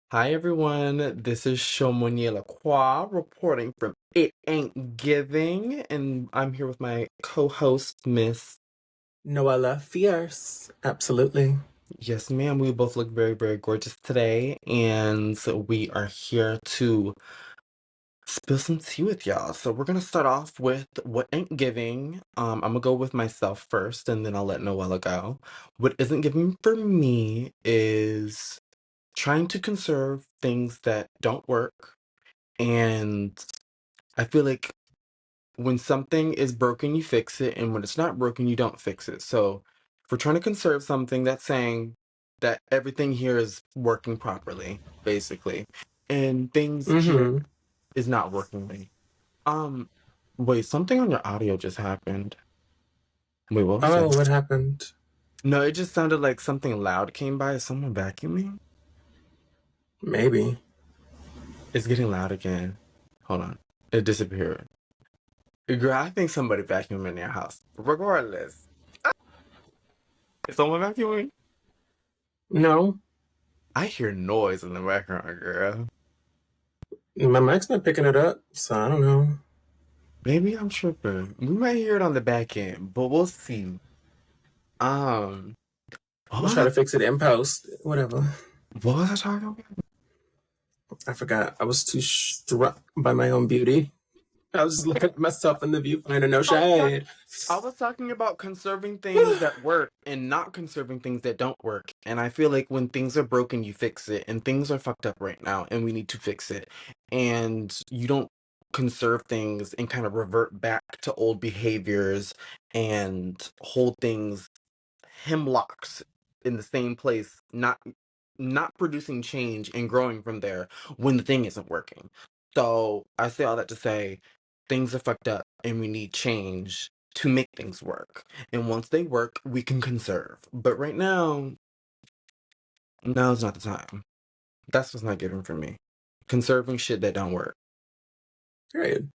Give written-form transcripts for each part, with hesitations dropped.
Hi everyone, this is Noella reporting from It Ain't Giving, and I'm here with my co-host, Miss. Noella, fierce. Absolutely. Yes, ma'am. We both look very, very gorgeous today, and we are here to spill some tea with y'all. So we're gonna start off with what ain't giving. I'm gonna go with myself first, and then I'll let Noella go. What isn't giving for me is trying to conserve things that don't work. And I feel like when something is broken, you fix it, and when it's not broken, you don't fix it. So if we're trying to conserve something, that's saying that everything here is working properly, basically. And things here Mm-hmm. is not working right. Um, wait, something on your audio just happened. Wait, what was Oh, that? what happened? No, it just sounded like something loud came by. Is someone vacuuming? Maybe. It's getting loud again. Hold on. It disappeared. Girl, I think somebody vacuumed in their house. Regardless. Is someone vacuuming? No, I hear noise in the background, girl. my mic's not picking it up, so I don't know. Maybe I'm tripping. We might hear it on the back end, but we'll see. Um, what We'll was try I, to fix it in post. Whatever. what was I talking about? I forgot. I was too struck by my own beauty. I was just looking at myself in the viewfinder. No I was talking, shade. I was talking about conserving things that work and not conserving things that don't work. And I feel like when things are broken, you fix it. And things are fucked up right now, and we need to fix it. And you don't conserve things and kind of revert back to old behaviors and hold things hemlocks in the same place, not producing change and growing from there when the thing isn't working. So I say all that to say things are fucked up and we need change to make things work. And once they work, we can conserve. But right now, now's not the time. That's what's not giving for me. Conserving shit that don't work. Period.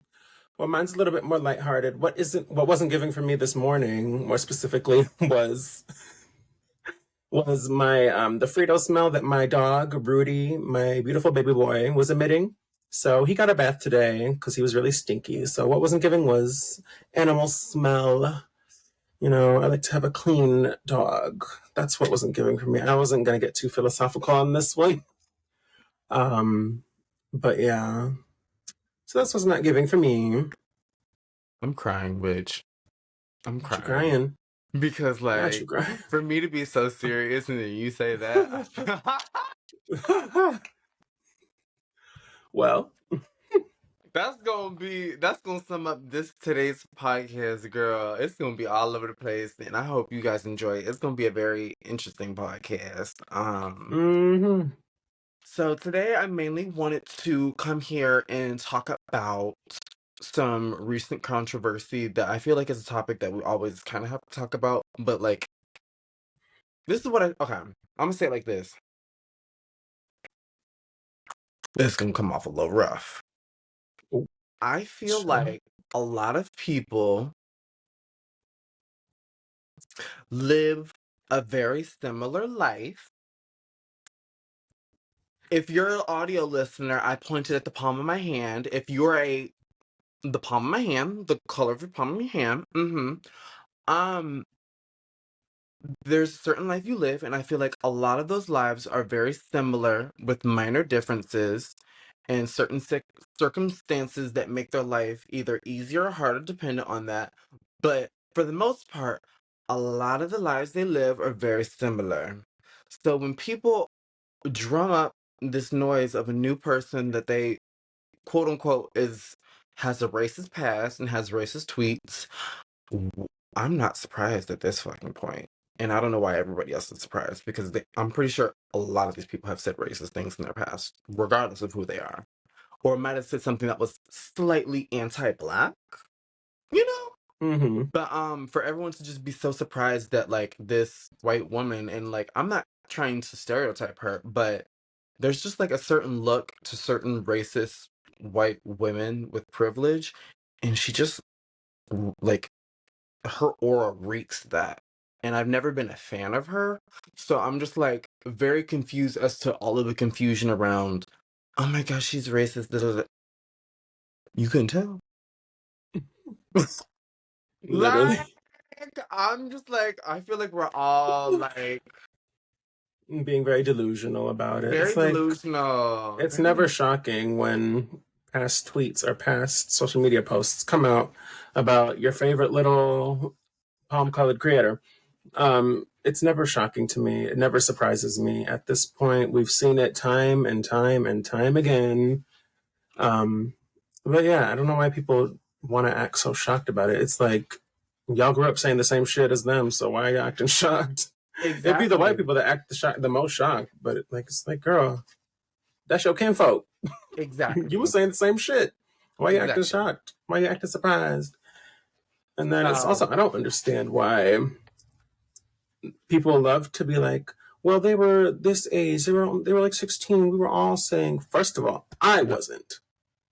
Well, mine's a little bit more lighthearted. What wasn't giving for me this morning, more specifically, was my the Frito smell that my dog Rudy, my beautiful baby boy, was emitting. So he got a bath today because he was really stinky. So what wasn't giving was animal smell. You know, I like to have a clean dog. That's what wasn't giving for me. I wasn't gonna get too philosophical on this one. Um, but yeah. So that's what's not giving for me. I'm crying, bitch. I'm What you crying. crying? Because Not you like crying. for me to be so serious and then you say that, Well, that's gonna sum up this today's podcast, girl. It's gonna be all over the place, and I hope you guys enjoy it. It's gonna be a very interesting podcast. mm-hmm. So today I mainly wanted to come here and talk about some recent controversy that I feel like is a topic that we always kind of have to talk about, but like this is what I'm gonna say it like this. It's gonna come off a little rough. Oh, I feel chill. like a lot of people live a very similar life. If you're an audio listener, I pointed at the palm of my hand. If you're the palm of my hand, the color of your palm of your hand, um, there's a certain life you live, and I feel like a lot of those lives are very similar with minor differences and certain circumstances that make their life either easier or harder, dependent on that. But for the most part, a lot of the lives they live are very similar. So when people drum up this noise of a new person that they quote unquote is has a racist past and has racist tweets, I'm not surprised at this fucking point. And I don't know why everybody else is surprised because I'm pretty sure a lot of these people have said racist things in their past, regardless of who they are. Or might have said something that was slightly anti-black, you know? Mm-hmm. But for everyone to just be so surprised that like this white woman and like I'm not trying to stereotype her, but there's just like a certain look to certain racist white women with privilege, and she just like her aura reeks that. and I've never been a fan of her. So I'm just like very confused as to all of the confusion around, oh my gosh, she's racist. Da, da, da." You couldn't tell. Like, Literally I'm just like, I feel like we're all like being very delusional about it. very It's like, delusional. it's never shocking when past tweets or past social media posts come out about your favorite little palm colored creator. It's never shocking to me. It never surprises me. At this point, we've seen it time and time and time again. Um, but yeah, I don't know why people want to act so shocked about it. It's like y'all grew up saying the same shit as them, so why are you acting shocked? It'd be the white Exactly. people that act the most shocked, but it's like, girl, that's your kinfolk. You were Exactly. saying the same shit. Why are you acting Exactly. shocked? Why are you acting surprised? And then it's So, also, I don't understand why people love to be like, well, they were this age, they were like 16. We were all saying, first of all, I no, wasn't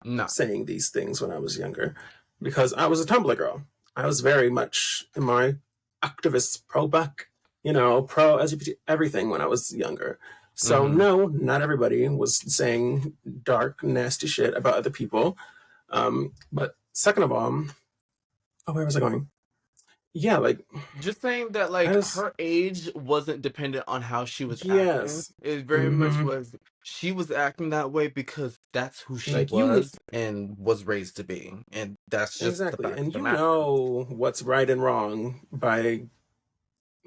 no. saying these things when I was younger because I was a Tumblr girl. I was very much in my activist pro buck, pro LGBT everything when I was younger. So Hmm. no, not everybody was saying dark, nasty shit about other people. But second of all, oh, where was I going? Yeah, like Just saying that, I like, just her age wasn't dependent on how she was acting. yes, It very much mm-hmm. was she was acting that way because that's who she Like you was and was raised to be. And that's just the exactly, fact of and the you matter. know what's right and wrong by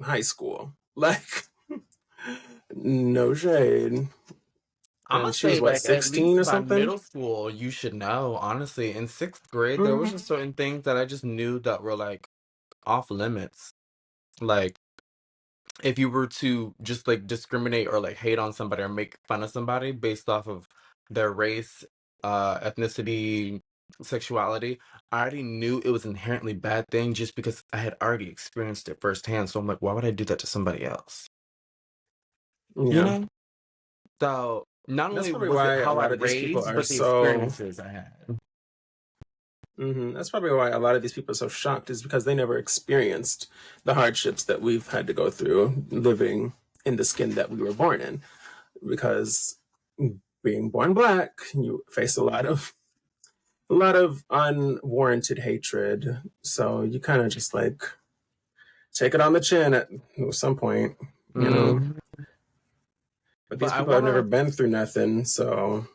high school. Like no shade. I'm gonna And she was say, what, like, at 16 or least by something? middle school, you should know. Honestly, in sixth grade, there was Mm-hmm. just certain things that I just knew that were like off limits. Like, if you were to just like discriminate or like hate on somebody or make fun of somebody based off of their race, ethnicity, sexuality, I already knew it was inherently bad thing just because I had already experienced it firsthand. So I'm like, why would I do that to somebody else? You Yeah. know? So not That's only probably was it why a how I lot of these people raised, are but the so experiences I had. that's probably why a lot of these people are so shocked is because they never experienced the hardships that we've had to go through living in the skin that we were born in. Because being born black, you face a lot of unwarranted hatred. So you kind of just like take it on the chin at some point, you know. Mhm. But But these people have never been through nothing, so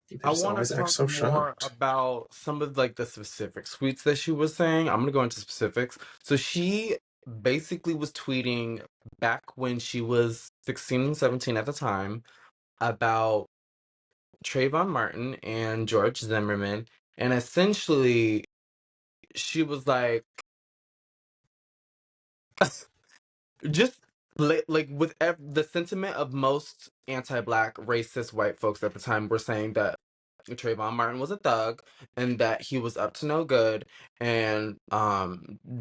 they I just want to always act talk so more shocked. about some of like the specific tweets that she was saying. I'm gonna go into specifics. So she basically was tweeting back when she was 16 and 17 at the time about Trayvon Martin and George Zimmerman, and essentially she was like just like with the sentiment of most anti-black racist white folks at the time were saying that Trayvon Martin was a thug and that he was up to no good, and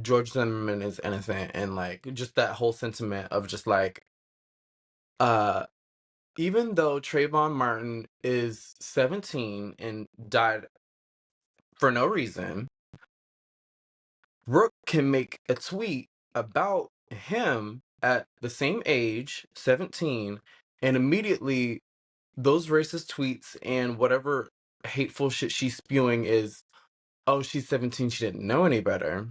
George Zimmerman is innocent, and like just that whole sentiment of just like uh even though Trayvon Martin is 17 and died for no reason, Brooke can make a tweet about him at the same age, 17, and immediately those racist tweets and whatever hateful shit she's spewing is, oh, she's 17, she didn't know any better.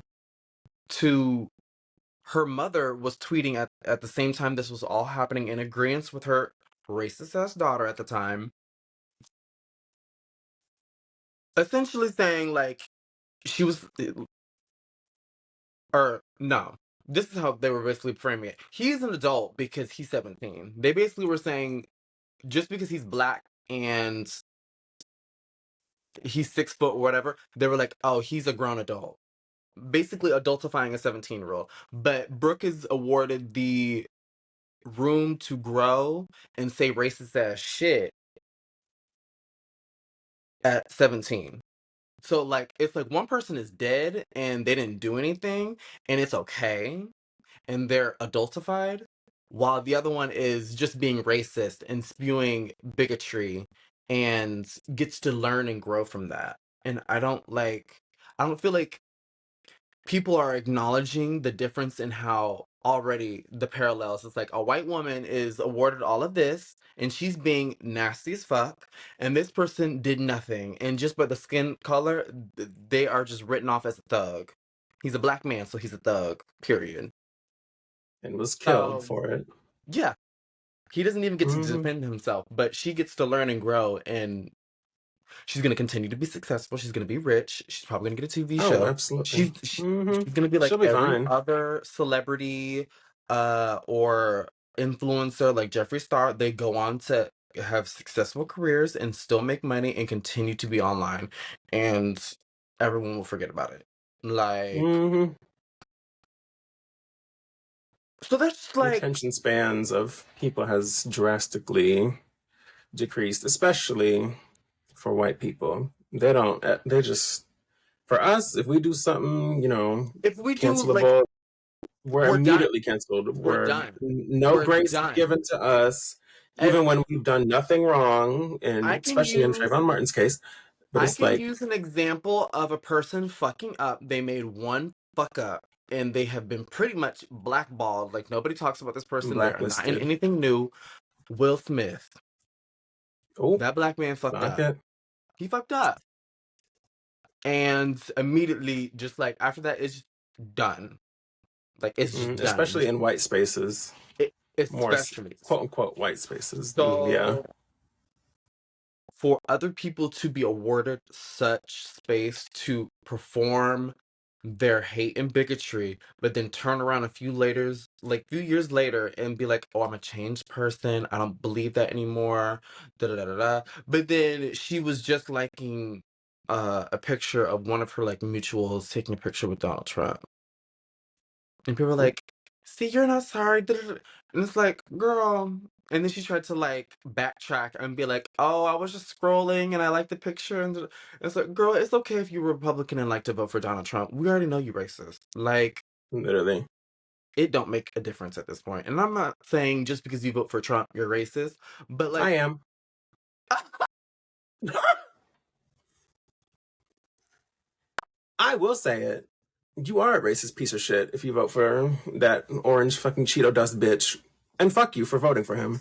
To her mother was tweeting at the same time this was all happening in agreement with her racist ass daughter at the time, essentially saying like she was or no. This is how they were basically framing it. He's an adult because he's 17. They basically were saying just because he's black and he's 6 foot or whatever, they were like, oh, he's a grown adult. Basically adultifying a 17-year-old. But Brooke is awarded the room to grow and say racist ass shit at 17. So like it's like one person is dead and they didn't do anything and it's okay and they're adultified, while the other one is just being racist and spewing bigotry and gets to learn and grow from that. And I don't feel like people are acknowledging the difference in how already the parallels. It's like a white woman is awarded all of this and she's being nasty as fuck, and this person did nothing. And just by the skin color, they are just written off as a thug. He's a black man, so he's a thug, period. And was killed So, for it. yeah, he doesn't even get to Hmm. defend himself, but she gets to learn and grow, and she's going to continue to be successful. She's going to be rich. She's probably going to get a TV Oh, show. absolutely. She's going to be like She'll be every fine. other celebrity or influencer like Jeffree Star. They go on to have successful careers and still make money and continue to be online, and everyone will forget about it. Like, Hmm. so that's just The like, attention spans of people has drastically decreased, especially for white people. They don't, they just, for us, if we do something, if we do like, cancelable, we're we're done. immediately canceled. We're We're done. no We're grace is done. given to us, If even when we've done nothing wrong, I and can especially in use Trayvon Martin's case. But I it's can like use an example of a person fucking up. They made one fuck up and they have been pretty much blackballed. Like nobody talks about this person. They're not in blacklisted. anything new. Will Smith. Oh, That black man fucked like up. it. He fucked up. And immediately, just like after that, it's just done. Like it's just done. Especially in white spaces, more Especially. quote unquote white spaces. Yeah. So for other people to be awarded such space to perform their hate and bigotry, but then turn around few years later, and be like, "Oh, I'm a changed person. I don't believe that anymore." Da da da da. Da. But then she was just liking a picture of one of her like mutuals taking a picture with Donald Trump. And people were like, "See, you're not sorry." Da, da, da." And it's like, girl. And then she tried to like backtrack and be like, "Oh, I was just scrolling and I liked the picture." And it's like, girl, it's okay if you're Republican and like to vote for Donald Trump. We already know you racist. Like, Literally. it don't make a difference at this point. And I'm not saying just because you vote for Trump, you're racist, but I like, am. I will say it. You are a racist piece of shit if you vote for that orange fucking Cheeto dust bitch. And fuck you for voting for him.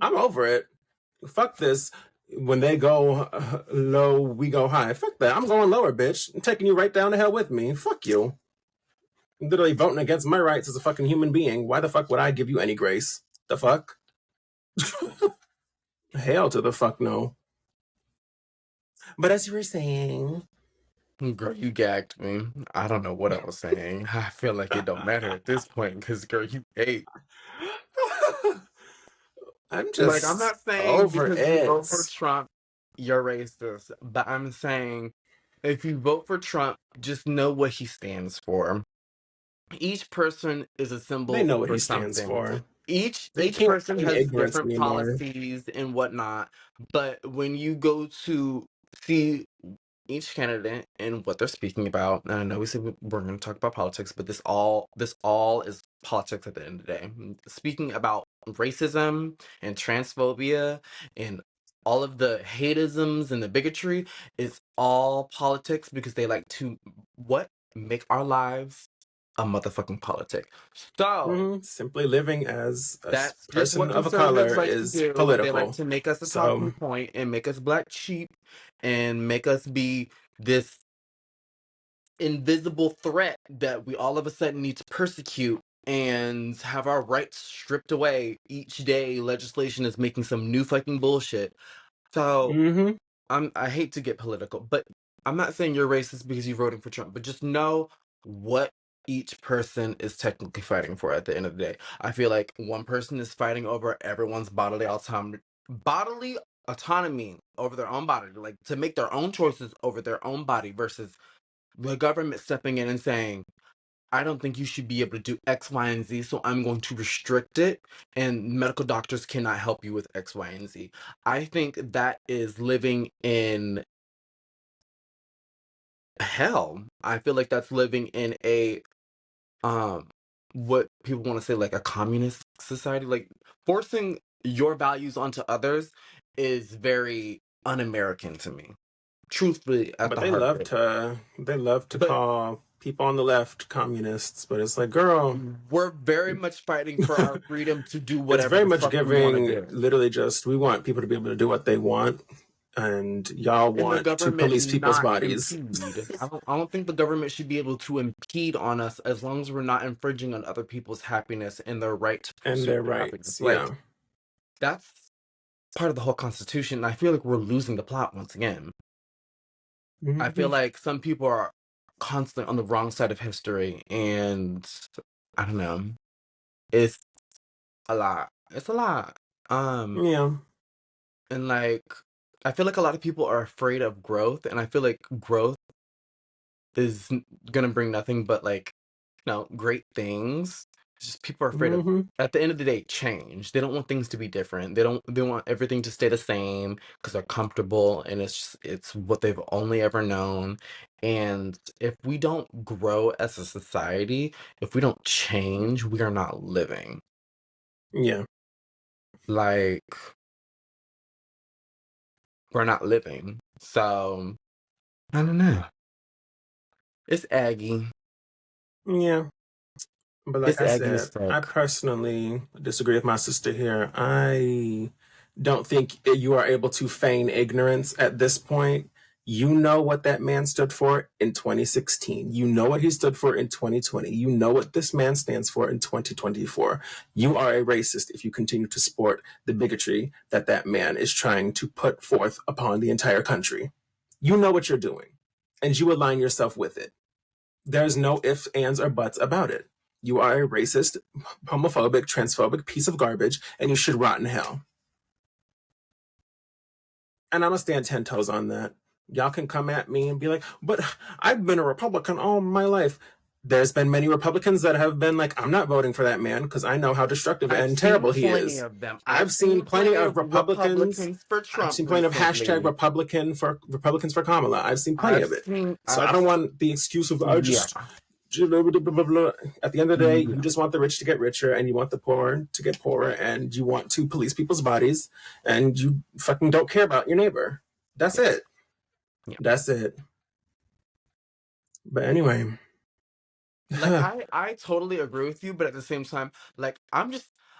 I'm over it. Fuck this. When they go low, we go high. Fuck that. I'm going lower, bitch. I'm taking you right down to hell with me. Fuck you. I'm literally voting against my rights as a fucking human being. Why the fuck would I give you any grace? The fuck? Hell to the fuck no. But as you were saying, girl, you gagged me. I don't know what I was saying. I feel like it don't matter at this point because, girl, you ate. I'm Like, I'm just not saying over because you it. vote for Trump, you're racist, but I'm saying if you vote for Trump, just know what he stands for. Each person is a They symbol know what for he stands something. for. They Each can't person feign has ignorance different anymore. policies and whatnot, but when you go to see each candidate and what they're speaking about, and I know we said we're going to talk about politics, but this all is politics at the end of the day. Speaking about racism and transphobia and all of the hateisms and the bigotry is all politics because they like to what make our lives a motherfucking politic. So Simply living as a that's just person what of a conservatives color like to is do. They like political. to make us a talking So, point and make us black sheep and make us be this invisible threat that we all of a sudden need to persecute and have our rights stripped away each day. Legislation is making some new fucking bullshit. So hmm I hate to get political, but I'm not saying you're racist because you're voting for Trump, but just know what each person is technically fighting for at the end of the day. I feel like one person is fighting over everyone's bodily autonomy over their own body, like to make their own choices over their own body versus the government stepping in and saying, I don't think you should be able to do X, Y, and Z, so I'm going to restrict it, and medical doctors cannot help you with X, Y, and Z. I think that is living in hell. I feel like that's living in a what people want to say like a communist society. Like forcing your values onto others is very un-American to me. Truthfully, at but the heart of it. they love to But call. people on the left, communists, but it's like, girl, We're very much fighting for our freedom to do it's whatever very the much fuck we want to giving do. literally just we want people to be able to do what they want, and y'all And the want to government police people's not bodies. impede. I don't think the government should be able to impede on us as long as we're not infringing on other people's happiness and their right to And pursue their their rights. happiness. Like, Yeah. that's part of the whole Constitution. And I feel like we're losing the plot once again. I feel Hmm. like some people are constantly on the wrong side of history, and I don't know. It's a lot. It's a lot. Um, Yeah. and like, I feel like a lot of people are afraid of growth, and I feel like growth is gonna bring nothing but like, great things. It's just people are afraid of, Hmm. at the end of the day, change. They don't want things to be different. They want everything to stay the same because they're comfortable, and it's what they've only ever known. And if we don't grow as a society, if we don't change, we are not living. Yeah. Like, we're not living. So I don't know. It's Aggie. Yeah. But like It's I Aggie as said, I fuck. personally disagree with my sister here. I don't think you are able to feign ignorance at this point. You know what that man stood for in 2016. You know what he stood for in 2020. You know what this man stands for in 2024. You are a racist if you continue to support the bigotry that that man is trying to put forth upon the entire country. You know what you're doing, and you align yourself with it. There's no ifs, ands, or buts about it. You are a racist, homophobic, transphobic piece of garbage, and you should rot in hell. And I'm gonna stand 10 toes on that. Y'all can come at me and be like, but I've been a Republican all my life. There's been many Republicans that have been like, I'm not voting for that man because I know how destructive I've and seen terrible he plenty is. of them. I've I've seen seen plenty plenty of of Republicans. Republicans for I've Trump seen plenty of hashtag recently. Republicans for Kamala. I've seen plenty of it. So I I've, don't want the excuse of I yeah, just blah, blah, blah, blah, blah. At the end of the day, you yeah, just want the rich to get richer and you want the poor to get poorer and you want to police people's bodies and you fucking don't care about your neighbor. That's yeah, it. yeah. That's it. But anyway, Like, I I totally agree with you, but at the same time, like, I'm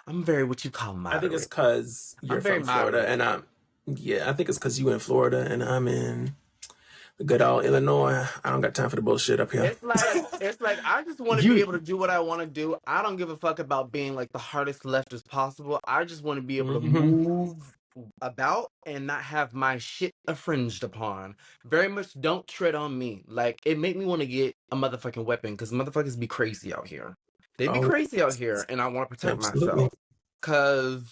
very what you call think it's moderate. because I'm you're very from Florida moderate. and I think it's because you in Florida and I'm in the good old Illinois. I don't got time for the bullshit up here. It's like I just want to be You, able to do what I want to do. I don't give a fuck about being like the hardest left as possible. I just want to be able to mm-hmm. move about and not have my shit infringed upon. Very much don't tread on me. Like, it made me want to get a motherfucking weapon because motherfuckers be crazy out here. They be Oh, crazy out here, and I want to protect absolutely. myself. Cause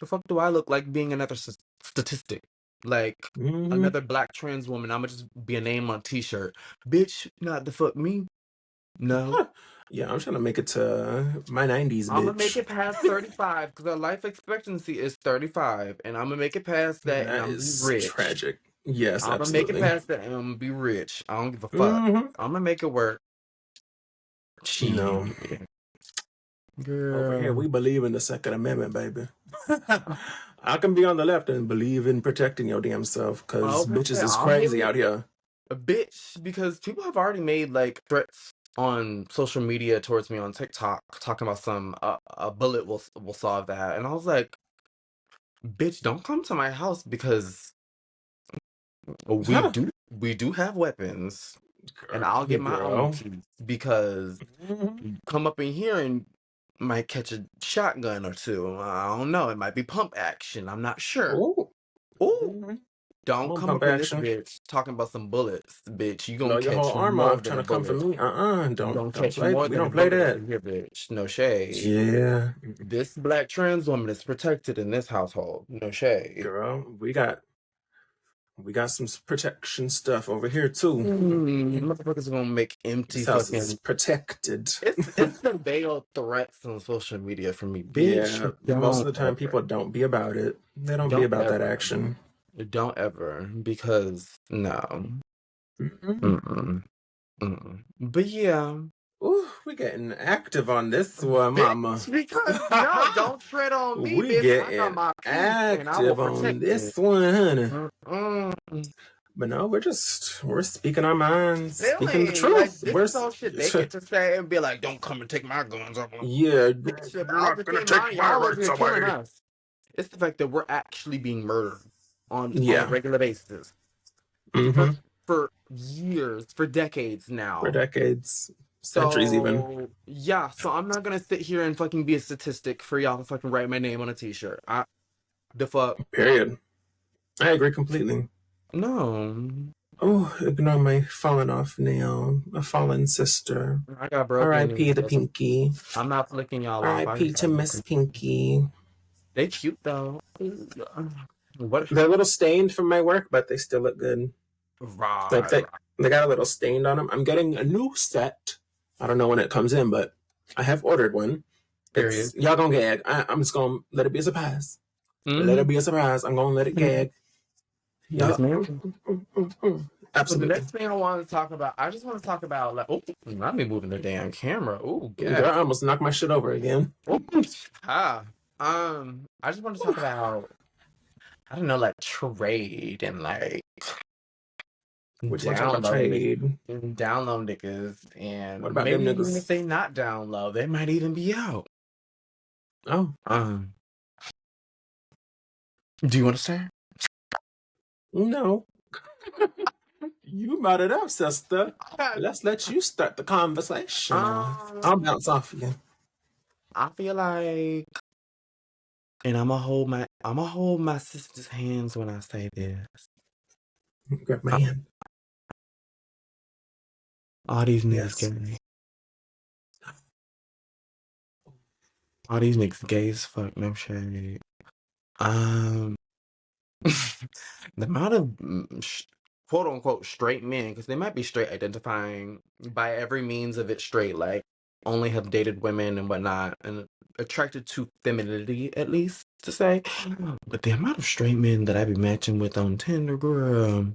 the fuck do I look like being another statistic? Like, Mm-hmm. another black trans woman. I'ma just be a name on a t-shirt. Bitch, not the fuck me. No. Yeah, I'm trying to make it to my 90s, I'm gonna make bitch. it past 35 because our life expectancy is 35, and I'm gonna make it past that, and That I'm gonna be is rich. tragic. Yes, I'm gonna make it absolutely. past that, and I'm gonna be rich. I don't give a fuck. Hmm. I'm gonna make it work. No. Shit, Over here, girl. we believe in the Second Amendment, baby. I can be on the left and believe in protecting your damn self because Okay, bitches is I'll hit crazy it, out here. a bitch, because people have already made like threats on social media towards me on TikTok, talking about some a bullet will solve that, and I was like, bitch, don't come to my house because we do have weapons, and I'll get my own Girl. piece because Mhm. you come up in here and might catch a shotgun or two. I don't know. It might be pump action. I'm not sure. Ooh. Oh, Mhm. don't Little come pump up in this action. bitch talking about some bullets, bitch. You gonna Blow your whole catch arm more off than trying a to come for bullet. me. You Don't gonna don't catch play. more We than a don't play bullet over that. here, bitch. No shade. Yeah. This black trans woman is protected in this household. No shade. Girl, we got some protection stuff over here too. Motherfuckers are gonna make empty This house is fucking. protected. It's the veiled threats on social media for me, bitch. Yeah, most of Don't the time ever, people don't be about it. They don't be don't about that ever, action. don't ever, because no, Mm-mm. mm-mm, mm-mm. But yeah, Ooh, we getting active on this one, mama. bitch. Because no, don't tread on me, We bitch. I got getting my piece, and I will active on protect it. this one, honey. Mm-mm. But no, we're speaking our minds, speaking the Really? Like, truth. this is all shit they get to say and be like, don't come and take my guns. Yeah, Bitch, if you're I not was gonna getting take mine, my y'all over rights here killing away. us. It's the fact that we're actually being murdered on a Yeah. regular basis for Mm-hmm. for years, for decades For now. decades, centuries even. So yeah, so I'm not gonna sit here and fucking be a statistic for y'all to fucking write my name on a t-shirt. The fuck Period. I agree completely. no. Oh, ignore my fallen off nail, a fallen sister. I got broken R.I.P. the nails. Pinky. I'm not flicking y'all off. I R.I.P. just to got Miss broken. Pinky. They cute though. What They're a little stained from my work, but they still look good. Like right. they got a little stained on them. I'm getting a new set. I don't know when it comes in, but I have ordered one. Period. It's y'all gonna gag. I'm just gonna let it be a surprise. Let it Mm-hmm. be a surprise. I'm gonna let it gag. Yes, Yup. ma'am. So the Absolutely. next thing I want to talk about, I just want to talk about like, oh, let me moving the damn camera. Oh, Girl, yeah. I almost knocked my shit over again. Oh, ah. I just want to talk about, I don't know, like trade and like What you want to talk about trade? download niggas, What and about them maybe even if niggas? they not download, they might even be out. Oh, Do you want to start? no. You brought it up, sister. Let's let you start the conversation off. I'll Um, bounce off you. I feel like, and I'm gonna hold my sister's hands when I say this. Grab my hand. All these niggas Yes. gay. All these niggas gay as fuck. No shade. Um, the amount of quote unquote straight men, because they might be straight identifying by every means of it straight, like only have dated women and whatnot, and attracted to femininity at least to say. But the amount of straight men that I be matching with on Tinder, girl,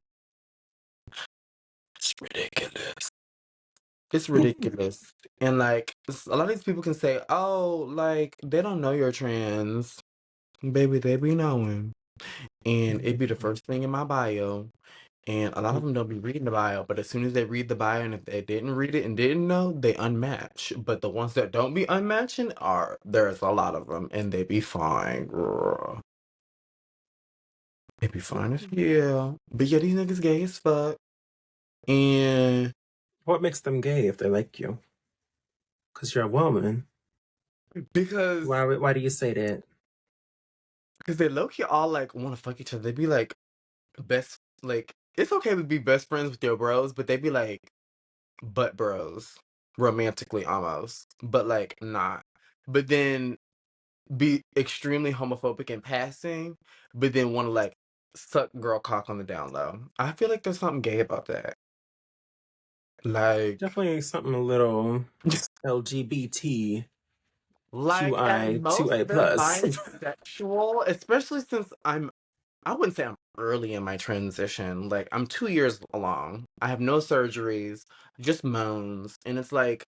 it's ridiculous. It's ridiculous. And like a lot of these people can say, oh, like they don't know you're trans. Baby, they be knowing. And it'd be the first thing in my bio. And a lot of them don't be reading the bio, but as soon as they read the bio, and if they didn't read it and didn't know, they unmatch. But the ones that don't be unmatching there's a lot of them, and they be fine, girl. They be fine as hell. But yeah, these niggas gay as fuck. And What makes them gay if they like you? Because you're a woman. because Why do you say that? they low key all like want to fuck each other. They be like best, like it's okay to be best friends with your bros, but they be like butt bros, romantically almost, but like not. But then be extremely homophobic in passing, but then want to like suck girl cock on the down low. I feel like there's something gay about that. Like, Definitely something a little LGBT like at 2 most A they're plus. bisexual, especially since I wouldn't say I'm early in my transition. Like I'm 2 years along. I have no surgeries, just moans, and it's like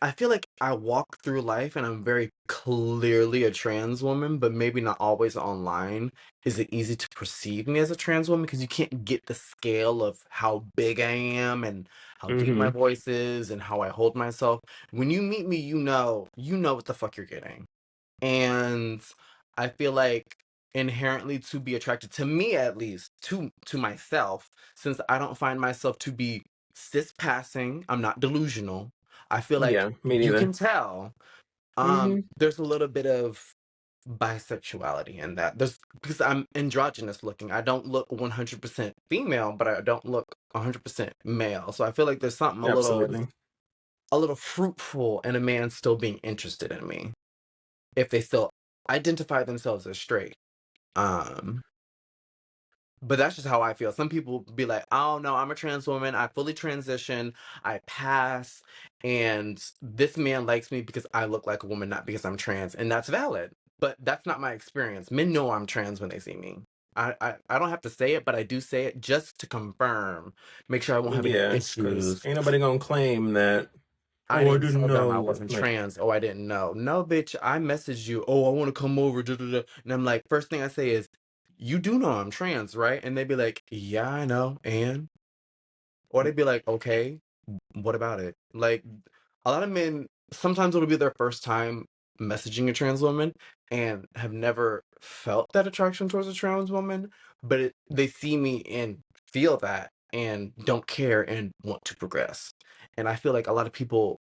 I feel like I walk through life and I'm very clearly a trans woman, but maybe not always online. Is it easy to perceive me as a trans woman? Because you can't get the scale of how big I am and how deep my Mm-hmm. voice is and how I hold myself. When you meet me, you know what the fuck you're getting. And I feel like inherently to be attracted to me, at least to myself, since I don't find myself to be cis passing, I'm not delusional. I feel like Yeah, me you neither. can tell Mm-hmm. there's a little bit of bisexuality in that. There's because I'm androgynous looking. I don't look 100% female, but I don't look 100% male. So I feel like there's something Absolutely. a little fruitful in a man still being interested in me if they still identify themselves as straight. Um, but that's just how I feel. Some people be like, "Oh no, I'm a trans woman. I fully transition. I pass, and this man likes me because I look like a woman, not because I'm trans." And that's valid. But that's not my experience. Men know I'm trans when they see me. I don't have to say it, but I do say it just to confirm, make sure I won't have any Yeah, because issues. ain't nobody gonna claim that, I oh, I didn't didn't tell them I know. wasn't Like, trans. Oh, I didn't know. No, bitch, I messaged you. Oh, I want to come over. Da, da, da. And I'm like, first thing I say is, you do know I'm trans, right? And they'd be like, yeah, I know, and or they'd be like, okay, what about it? Like, a lot of men, sometimes it'll be their first time messaging a trans woman and have never felt that attraction towards a trans woman, but they see me and feel that and don't care and want to progress. And I feel like a lot of people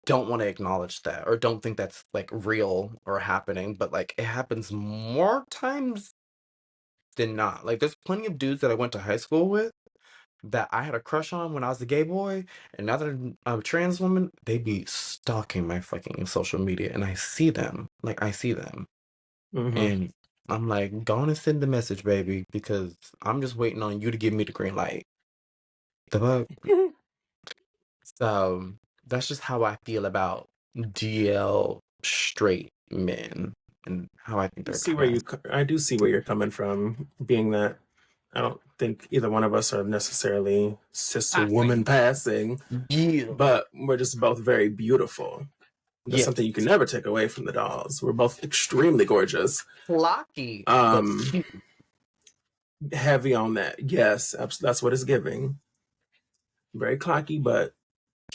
don't want to acknowledge that or don't think that's like real or happening, but like it happens more times than not. Like, there's plenty of dudes that I went to high school with that I had a crush on when I was a gay boy, and now that I'm a trans woman, they be stalking my fucking social media, and I see them. Like, I see them. Mm-hmm. And I'm like, go on and send the message, baby, because I'm just waiting on you to give me the green light. The fuck? So that's just how I feel about DL straight men and how I think they're kind of I do see where you're coming from, being that I don't think either one of us are necessarily cis woman passing. passing, Yeah. but we're just both very beautiful. That's something Yes. you can never take away from the dolls. We're both extremely gorgeous. Flocky, but Um, cute. Heavy on that. Yes, that's what it's giving. Very cocky, but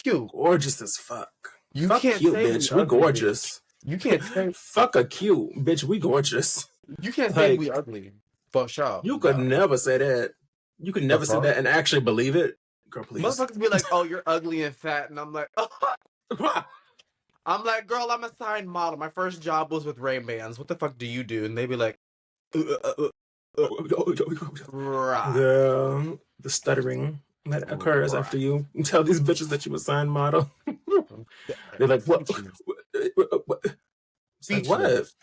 Cute. gorgeous as fuck. You Fuck can't cute, say we bitch. We ugly, bitch. gorgeous. You can't say Fuck a cute, bitch. We gorgeous. you can't say we Like, ugly. For sure. you could No. never say that. You could The never say fuck? that and actually believe it. Girl, please. Motherfuckers be like, oh, you're ugly and fat, and I'm like, oh. I'm like, girl, I'm a signed model. My first job was with Ray-Bans. What the fuck do you do? And they be like, uh, uh, uh, uh, rah, The stuttering that occurs rah. after you tell these bitches that you a signed model. I'm They're dead. like, what? Speechless. What? It's like, what? Speechless.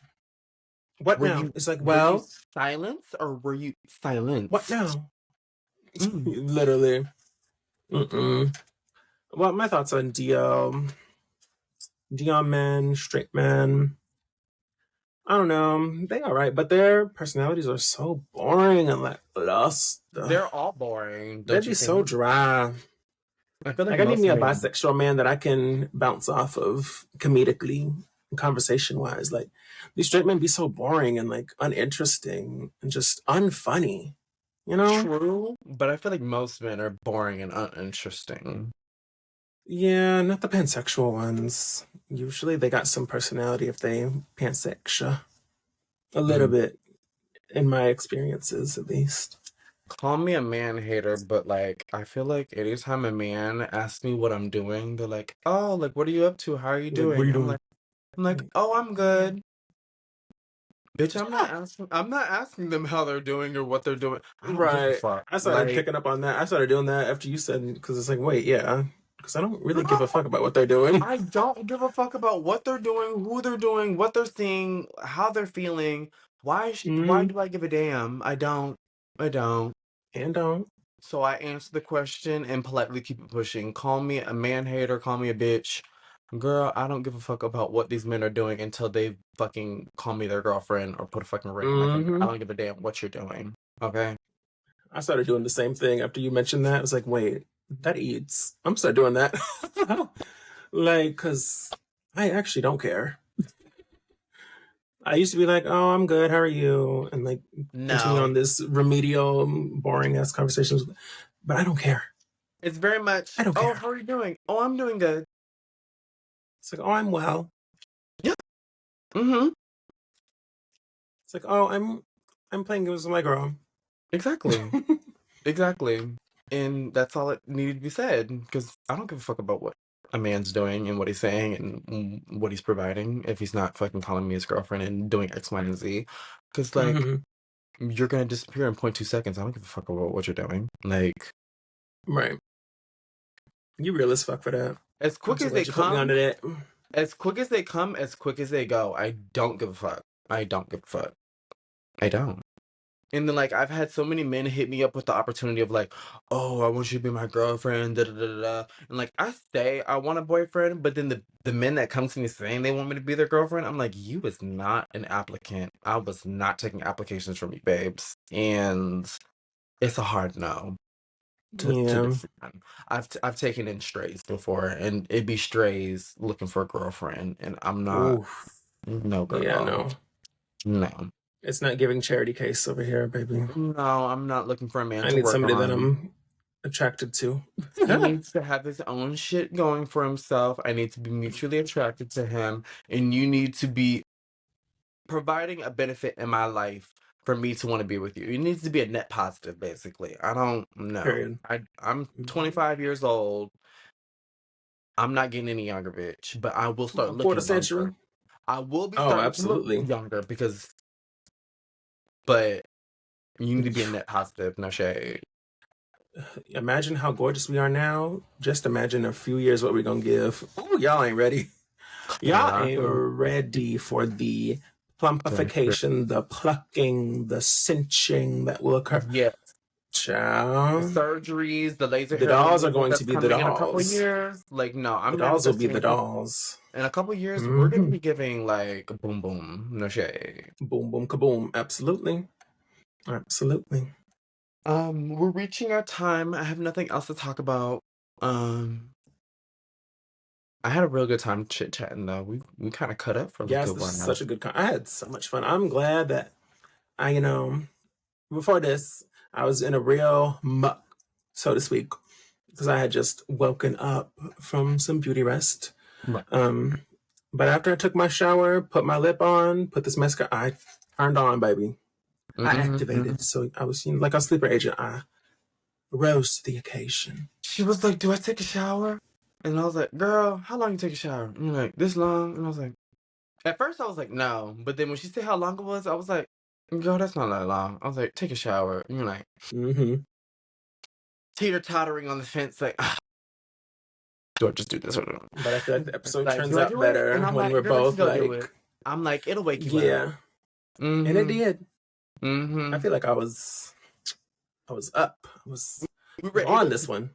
What now? It's like, Were you well, silenced or were you what silenced? now? Mm. Literally. Mm-mm. Well, my thoughts on DL men, straight men. I don't know. They all right, but their personalities are so boring and lackluster. They're all boring, They'd don't be you so think? dry. I feel like Like I need most me a men. bisexual man that I can bounce off of comedically, conversation wise. Like these straight men be so boring and like uninteresting and just unfunny. You know? True, but I feel like most men are boring and uninteresting. Yeah, not the pansexual ones. Usually they got some personality if they pansexual. A little Mm. bit, in my experiences at least. Call me a man hater, but like I feel like anytime a man asks me what I'm doing, they're like, "Oh, like what are you up to? How are you Like, what are doing?" you I'm doing? like, Like, "Oh, I'm good." Bitch, yeah, I'm not asking them how they're doing or what they're doing. I don't give a right. fuck. I started Like, picking up on that. I started doing that after you said, because it's like, wait, yeah, because I don't really give a girl, fuck about what they're doing. I don't give a fuck about what they're doing, who they're doing, what they're seeing, how they're feeling. Why Mm, do I give a damn? I don't. I don't. and don't. So I answer the question and politely keep it pushing. Call me a man hater, call me a bitch. Girl, I don't give a fuck about what these men are doing until they fucking call me their girlfriend or put a fucking ring on my finger. I Hmm. don't give a damn what you're doing. Okay? I started doing the same thing after you mentioned that. I was like, wait, that eats. I'm start doing that. Like, because I actually don't care. I used to be like, oh, I'm good. How are you? And like continue No. on this remedial, boring ass conversations. But I don't care. It's very I much, don't oh, care. how are you doing? Oh, I'm doing good. It's like, oh, I'm well. Yeah. Mm-hmm. It's like, oh, I'm playing games with my girl. Exactly. Exactly. And that's all it needed to be said. Because I don't give a fuck about what a man's doing and what he's saying and what he's providing if he's not fucking calling me his girlfriend and doing X, Y, and Z. Because, like, Hmm. you're gonna disappear in 0.2 seconds. I don't give a fuck about what you're doing. Like, Right. You real as fuck for that. as I'm quick so as they glad you put me onto come, that. as quick as they come, as quick as they go. I don't give a fuck. I don't give a fuck. I don't. And then, like, I've had so many men hit me up with the opportunity of, like, oh, I want you to be my girlfriend, da da da da. Da. And, like, I say I want a boyfriend, but then the men that come to me saying they want me to be their girlfriend, I'm like, you was not an applicant. I was not taking applications from you, babes. And it's a hard no to Yeah. this one. I've taken in strays before, and it be strays looking for a girlfriend, and I'm not, Oof. no, Yeah, girl. no. No. It's not giving charity case over here, baby. No, I'm not looking for a man I to need work somebody that on. I'm attracted to. He needs to have his own shit going for himself. I need to be mutually attracted to him, and you need to be providing a benefit in my life for me to want to be with you. It needs to be a net positive, basically. I don't know. Period. I'm Mhm. 25 years old. I'm not getting any younger, bitch, but I will start A quarter looking younger. century. I will be Oh, starting to look absolutely. younger but you need to be a Phew. net positive, no shade. Imagine how gorgeous we are now. Just imagine in a few years what we're gonna give. Oh, y'all ain't ready. Y'all ain't Exactly. ready for the plumpification, the plucking, the cinching that will occur. Yeah. The Child. surgeries, the laser The hair dolls are removal going to that's be the coming in a couple dolls. years. Like, no, The I'm dolls will be the manifesting. dolls. In a couple years, we're gonna Hmm. be giving like boom boom, no shade. Boom, boom, kaboom. Absolutely. Absolutely. We're reaching our time. I have nothing else to talk about. Um, I had a real good time chit chatting though. We kind of cut up for a Yes, good this is while. such a good I had so much fun. I'm glad that I, before this, I was in a real muck, so to speak, because I had just woken up from some beauty rest. Right. Um, but after I took my shower, put my lip on, put this mascara, I turned on, baby. I Hmm. activated. So I was, like a sleeper agent. I rose to the occasion. She was like, "Do I take a shower?" And I was like, "Girl, how long you take a shower?" And you're like, "This long." And I was like, at first I was like, "No," but then when she said how long it was, I was like, "Girl, that's not that long." I was like, "Take a shower." And you're like, Hmm. teeter tottering on the fence, like, do I just do this or But I feel like the not? episode Like, turns do I out do it? And better I'm when like, we're girl, let's just both go do like, it. I'm like, it'll wake you up. yeah. And it Mm-hmm. did. I Mm-hmm. feel like I was up. I was We I were was on able this to, one.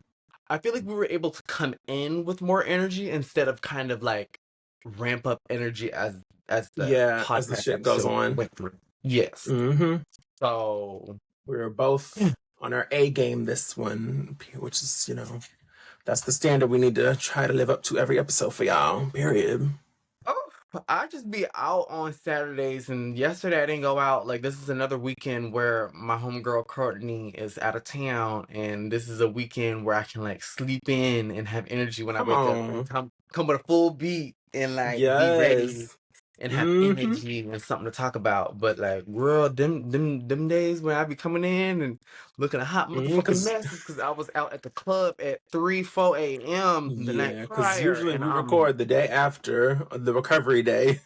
I feel like we were able to come in with more energy instead of kind of like ramp up energy as the Yeah, as the podcast shit goes episode on. went through. Yes. Hmm. So We were both on our A game this one, which is, that's the standard we need to try to live up to every episode for y'all. Period. oh, I just be out on Saturdays, and yesterday I didn't go out. Like, this is another weekend where my homegirl Courtney is out of town, and this is a weekend where I can like sleep in and have energy when I Come wake up and on. come with a full beat and like be ready Yes. and have Hmm. energy and something to talk about. But like, girl, them days when I be coming in and looking a hot motherfucking Because mess because I was out at the club at 3, 4 a.m. the night yeah, because prior, usually and we record the day after the recovery day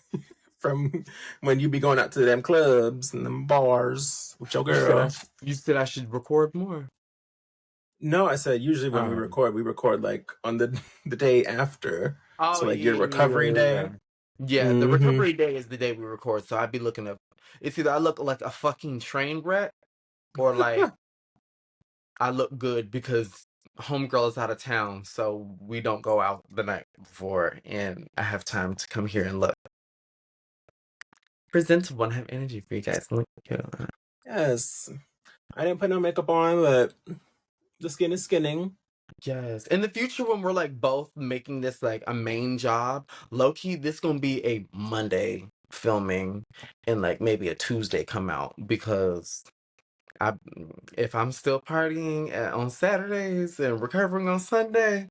from when you be going out to them clubs and them bars with your you said girl. you said I should record more. No, I said usually when we record like on the the day after. Oh So like yeah, your yeah, yeah, recovery yeah, yeah. day. Yeah, the Hmm. recovery day is the day we record, so I'd be looking up. It's either I look like a fucking train wreck, or like I look good because homegirl is out of town, so we don't go out the night before, and I have time to come here and look presentable and have energy for you guys. Look cute. Yes. I didn't put no makeup on, but the skin is skinning. Yes. In the future, when we're like both making this like a main job, low key, this gonna be a Monday filming and like maybe a Tuesday come out because I if I'm still partying on Saturdays and recovering on Sunday,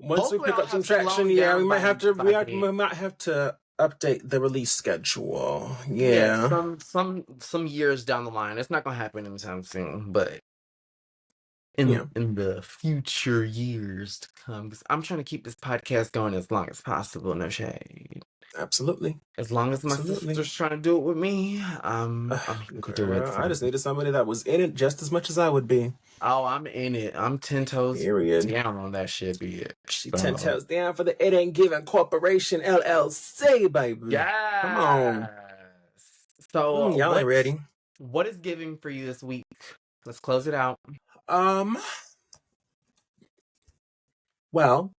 Once we hopefully pick I'll up some have traction, slowed yeah, we down might by have to by then. we might have to update the release schedule. Yeah, Yeah. some years down the line. It's not gonna happen anytime soon, but Yeah. in the future years to come, 'cause I'm trying to keep this podcast going as long as possible, no shade. Absolutely. As long as my Absolutely. sister's trying to do it with me, I'm here to do it. Girl, I So. just needed somebody that was in it just as much as I would be. Oh, I'm in it. I'm 10 toes Period. down on that shit, bitch. She 10 So, toes down for the It Ain't Giving Corporation LLC, baby. Come on. yes. So, Y'all ain't ready. what is giving for you this week? Let's close it out. Um, well,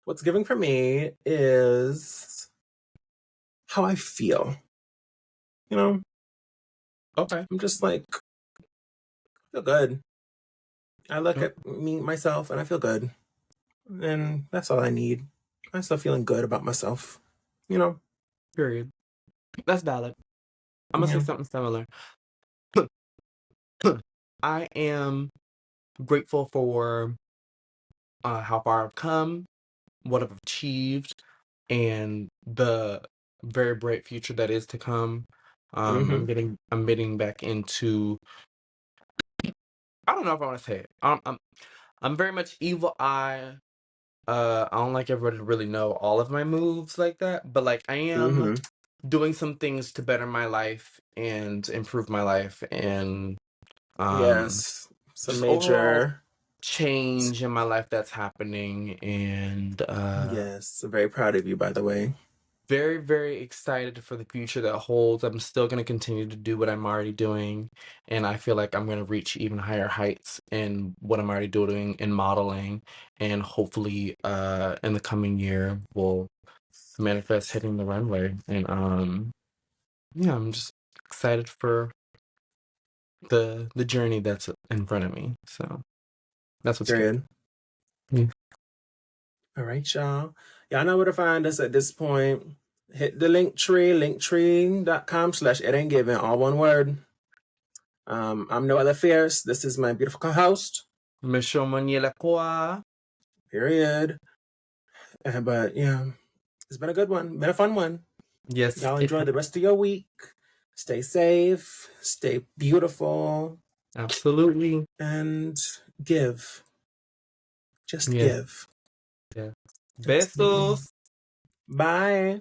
what's giving for me is how I feel. You know, Okay. I'm just like, feel good. I look Oh, at me, myself, and I feel good. And that's all I need. I'm still feeling good about myself. You know? Period. That's valid. I'm gonna say Yeah. something similar. I am grateful for how far I've come, what I've achieved, and the very bright future that is to come. Mm-hmm. I'm getting back into. I don't know if I want to say it. I'm very much evil eye. I don't like everybody to really know all of my moves like that, but like I am Mm-hmm. doing some things to better my life and improve my life and um Yes. Some just overall major. change in my life that's happening and Yes. Very proud of you, by the way. very, very excited for the future that holds. I'm still going to continue to do what I'm already doing, and I feel like I'm going to reach even higher heights in what I'm already doing in modeling, and hopefully, in the coming year, will manifest hitting the runway. And yeah, I'm just excited for the journey that's in front of me. So that's what's good. Period. Mm. All right, y'all. Y'all know where to find us at this point. Hit the link tree, linktree.com/it ain't given, all one word. I'm Noella Fierce. This is my beautiful co-host. Michelle Maniela Kwa. Period. But yeah, it's been a good one. Been a fun one. Yes, Y'all it enjoy the rest of your week. Stay safe. Stay beautiful. absolutely. And give. Just Yeah, give. yeah. Absolutely. Besos. Bye.